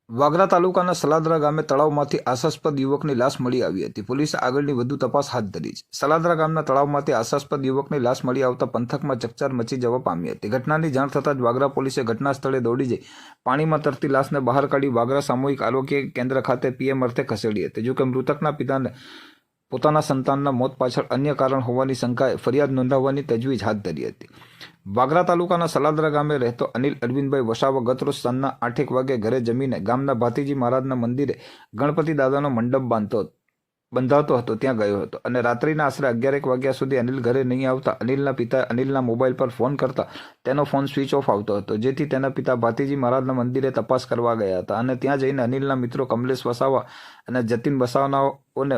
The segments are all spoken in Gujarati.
વાગરા તાલુકાના સલાદરા ગામે તળાવમાંથી આશાસ્પદ યુવકની લાશ મળી આવી હતી. પોલીસે આગળની વધુ તપાસ હાથ ધરી છે. સલાદરા ગામના તળાવમાંથી આશાસ્પદ યુવકની લાશ મળી આવતા પંથકમાં ચકચાર મચી જવા પામી હતી. ઘટનાની જાણ થતાં જ વાગરા પોલીસે ઘટના સ્થળે દોડી જઈ પાણીમાં તરતી લાશને બહાર કાઢી વાગરા સામૂહિક આરોગ્ય કેન્દ્ર ખાતે પીએમ અર્થે ખસેડી હતી. જોકે મૃતકના પિતાને પોતાના સંતાનના મોત પાછળ અન્ય કારણ હોવાની શંકાએ ફરિયાદ નોંધાવવાની તજવીજ હાથ ધરી હતી. વાગરા તાલુકાના સલાદરા ગામે રહેતો અનિલ અરવિંદભાઈ વસાવા ગતરોજ સાંજના 8 વાગે ઘરે જમીને ગામના ભાતીજી મહારાજના મંદિરે ગણપતિ દાદાનો મંડપ બંધાતો હતો ત્યાં ગયો હતો અને રાત્રિના આશરે 11 વાગ્યા સુધી અનિલ ઘરે નહીં આવતા અનિલના પિતાએ અનિલના મોબાઈલ પર ફોન કરતા તેનો ફોન સ્વિચ ઓફ આવતો હતો, જેથી તેના પિતા ભાતીજી મહારાજના મંદિરે તપાસ કરવા ગયા હતા અને ત્યાં જઈને અનિલના મિત્રો કમલેશ વસાવા અને જતીન વસાવાઓને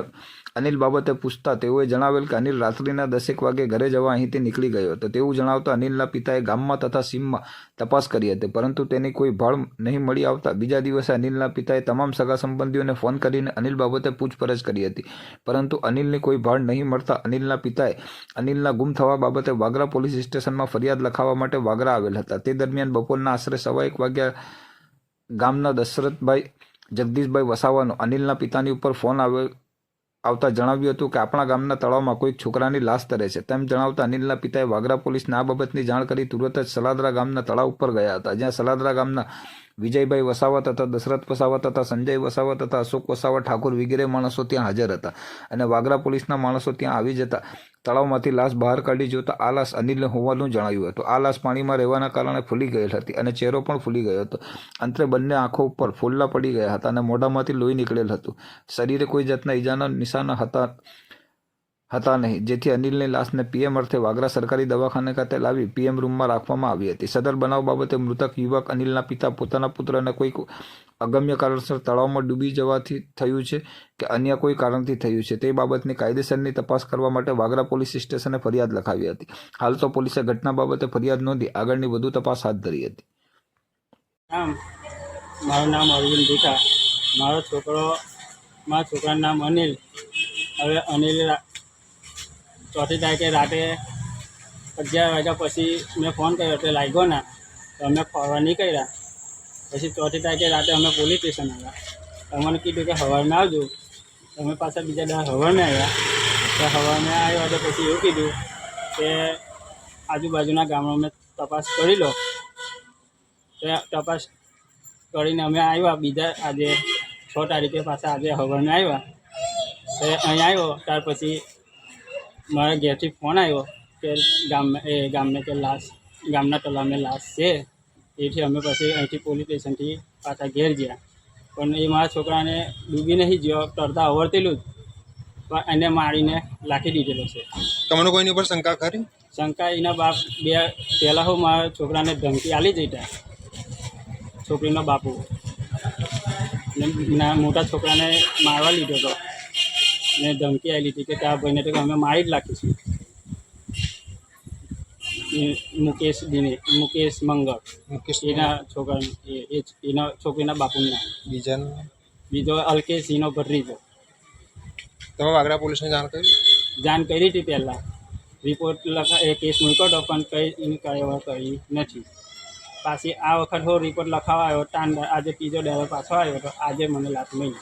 અનિલ બાબતે પૂછતા તેઓએ જણાવેલ કે અનિલ રાત્રિના 10 વાગે ઘરે જવા અહીંથી નીકળી ગયો હતો. તેવું જણાવતા અનિલના પિતાએ ગામમાં તથા સીમમાં તપાસ કરી હતી, પરંતુ તેની કોઈ ભાળ નહીં મળી આવતા બીજા દિવસે અનિલના પિતાએ તમામ સગા સંબંધીઓને ફોન કરીને અનિલ બાબતે પૂછપરછ કરી હતી, પરંતુ અનિલની કોઈ ભાળ નહીં મળતા અનિલના પિતાએ અનિલના ગુમ થવા બાબતે વાગરા પોલીસ સ્ટેશનમાં ફરિયાદ લખાવવા માટે વાગરા આવેલ હતા. તે દરમિયાન બપોરના આશરે 1:15 વાગ્યા ગામના દશરથભાઈ જગદીશભાઈ વસાવાનો અનિલના પિતાની ઉપર ફોન આવતા જણાવ્યું હતું કે આપણા ગામના તળાવમાં કોઈક છોકરાની લાશ તરે છે. તેમ જણાવતા અનિલના પિતાએ વાગરા પોલીસને આ બાબતની જાણ કરી તુરંત જ સલાદરા ગામના તળાવ ઉપર ગયા હતા, જ્યાં સલાદરા ગામના વિજયભાઈ વસાવા તથા દશરથ વસાવા તથા સંજય વસાવા તથા અશોક વસાવા ઠાકોર વગેરે માણસો ત્યાં હાજર હતા અને વાગરા પોલીસના માણસો ત્યાં આવી જતા તળાવમાંથી લાશ બહાર કાઢી જોતા આ લાશ અનિલને હોવાનું જણાવ્યું હતું. આ લાશ પાણીમાં રહેવાના કારણે ફૂલી ગયેલ હતી અને ચહેરો પણ ફૂલી ગયો હતો. અંતે બંને આંખો ઉપર ફોલ્લા પડી ગયા હતા અને મોઢામાંથી લોહી નીકળેલ હતું. શરીરે કોઈ જાતના ઈજાના નિશાન હતા નહીં, જેથી અનિલની લાશને પીએમ અર્થે વાગરા સરકારી દવાખાને ખાતે લાવી પીએમ રૂમમાં રાખવામાં આવી હતી. સદર બનાવ બાબતે મૃતક યુવક અનિલના પિતા પોતાના પુત્રને કોઈક અગમ્ય કારણસર તળાવમાં ડૂબી જવાથી થયું છે કે અન્ય કોઈ કારણથી થયું છે તે બાબતની કાયદેસરની તપાસ કરવા માટે વાગરા પોલીસ સ્ટેશને ફરિયાદ લખાવી હતી. હાલ તો પોલીસે ઘટના બાબતે ફરિયાદ નોંધી આગળની વધુ તપાસ હાથ ધરી હતી. મારું નામ અરવિંદ ભીખા. મારા છોકરાનું નામ અનિલ. હવે અનિલ 4મી તારીખે રાતે 11 વાગ્યા પછી મેં ફોન કર્યો એટલે લાગ્યો ના, તો અમે ફરવા નીકળ્યા. પછી 4મી તારીખે રાતે અમે પોલીસ સ્ટેશન આવ્યા. અમને કીધું કે સવારમાં આવજો. અમે પાછા બીજા દાડા સવારમાં આવ્યા. તો સવારમાં આવ્યા તો પછી એવું કીધું કે આજુબાજુના ગામમાં તપાસ કરી લો. તો તપાસ કરીને અમે આવ્યા બીજા આજે 6 તારીખે પાછા આજે સવારમાં આવ્યા. તો અહીં આવ્યો ત્યાર પછી મારા ઘેરથી ફોન આવ્યો કે ગામને કે લાશ ગામના તળાવમાં લાશ છે. એથી અમે પછી અહીંથી પોલીસ સ્ટેશનથી પાછા ઘેર ગયા. પણ એ મારા છોકરાને ડૂબી નહીં ગયો, તરતા આવડતેલું જ, પણ એને મારીને લાખી દીધેલો છે. તમને કોઈની ઉપર શંકા ખરી? શંકા એના બાપ પહેલાં હું મારા છોકરાને ધમકી આલી જતા, છોકરીનો બાપુ મોટા છોકરાને મારવા લીધો હતો ને ધમકી આવી હતી કે ત્યાં ભાઈને તો અમે મારી જ નાખીશું. મુકેશ મંગળ એના છોકરા એના છોકરીના બાપુના બીજો અલ્કેશ એનો ભત્રીજો. તમે વાગરા પોલીસને જાણ કરી હતી પહેલાં. રિપોર્ટ કેસ મૂક્યો હતો પણ કંઈ કાર્યવાહી કરી નથી. પાછી આ વખત હું રિપોર્ટ લખાવા આવ્યો. આજે ત્રીજો દાડો પાછો આવ્યો તો આજે મને લાશ મળી.